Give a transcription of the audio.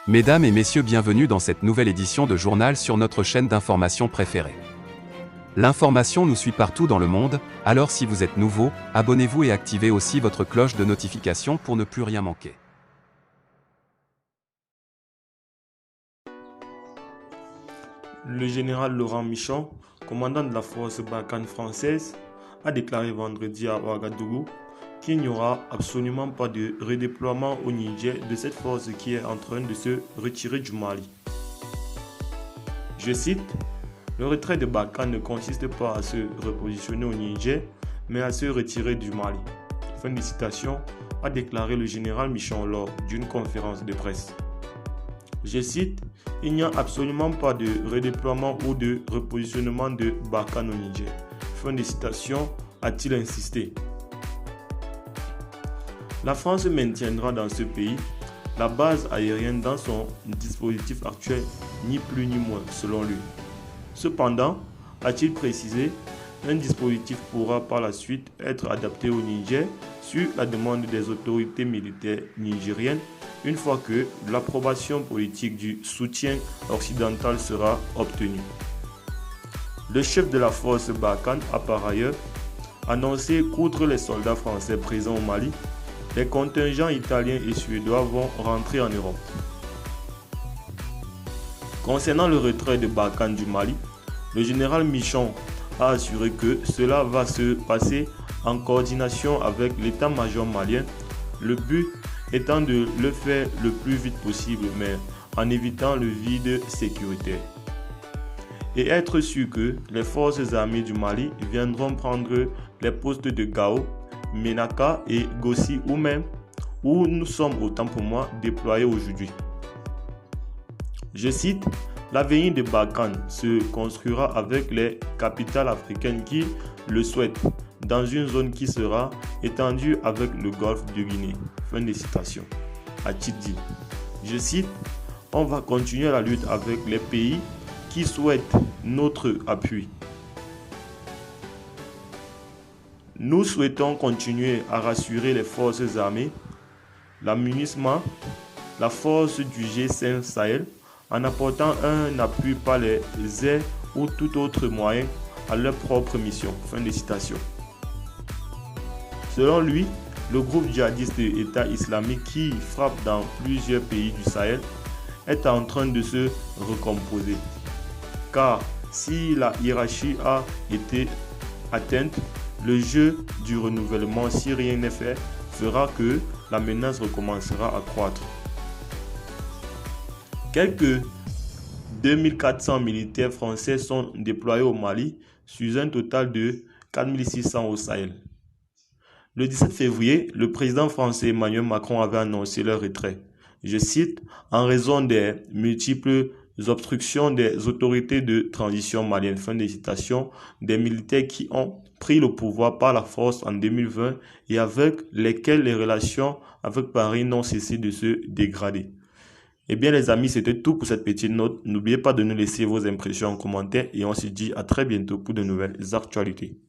Mesdames et messieurs, bienvenue dans cette nouvelle édition de journal sur notre chaîne d'information préférée. L'information nous suit partout dans le monde, alors si vous êtes nouveau, abonnez-vous et activez aussi votre cloche de notification pour ne plus rien manquer. Le général Laurent Michon, commandant de la force Barkhane française, a déclaré vendredi à Ouagadougou qu'il n'y aura absolument pas de redéploiement au Niger de cette force qui est en train de se retirer du Mali. Je cite, « Le retrait de Barkhane ne consiste pas à se repositionner au Niger, mais à se retirer du Mali. » Fin de citation, a déclaré le général Michon lors d'une conférence de presse. Je cite, « Il n'y a absolument pas de redéploiement ou de repositionnement de Barkhane au Niger. » Fin de citation, a-t-il insisté. La France maintiendra dans ce pays la base aérienne dans son dispositif actuel, ni plus ni moins, selon lui. Cependant, a-t-il précisé, un dispositif pourra par la suite être adapté au Niger sur la demande des autorités militaires nigériennes une fois que l'approbation politique du soutien occidental sera obtenue. Le chef de la force Barkhane a par ailleurs annoncé qu'outre les soldats français présents au Mali, les contingents italiens et suédois vont rentrer en Europe. Concernant le retrait de Barkhane du Mali, le général Michon a assuré que cela va se passer en coordination avec l'état-major malien, le but étant de le faire le plus vite possible, mais en évitant le vide sécuritaire. Et être sûr que les forces armées du Mali viendront prendre les postes de Gao, Ménaka et Gossi où nous sommes autant pour moi déployés aujourd'hui. Je cite, « L'avenir de Barkhane se construira avec les capitales africaines qui le souhaitent, dans une zone qui sera étendue avec le golfe de Guinée. » Fin de citation. A-t-il dit. Je cite, « On va continuer la lutte avec les pays qui souhaitent notre appui. Nous souhaitons continuer à rassurer les forces armées, la MINUSMA, la force du G5 Sahel, en apportant un appui par les airs ou tout autre moyen à leur propre mission. » Fin de citation. Selon lui, le groupe djihadiste État islamique qui frappe dans plusieurs pays du Sahel est en train de se recomposer. Car si la hiérarchie a été atteinte, le jeu du renouvellement, si rien n'est fait, fera que la menace recommencera à croître. Quelques 2400 militaires français sont déployés au Mali sur un total de 4600 au Sahel. Le 17 février, le président français Emmanuel Macron avait annoncé leur retrait. Je cite, « En raison des multiples obstructions des autorités de transition maliennes. » Fin de citation, des militaires qui ont pris le pouvoir par la force en 2020 et avec lesquels les relations avec Paris n'ont cessé de se dégrader. Eh bien les amis, c'était tout pour cette petite note. N'oubliez pas de nous laisser vos impressions en commentaire et on se dit à très bientôt pour de nouvelles actualités.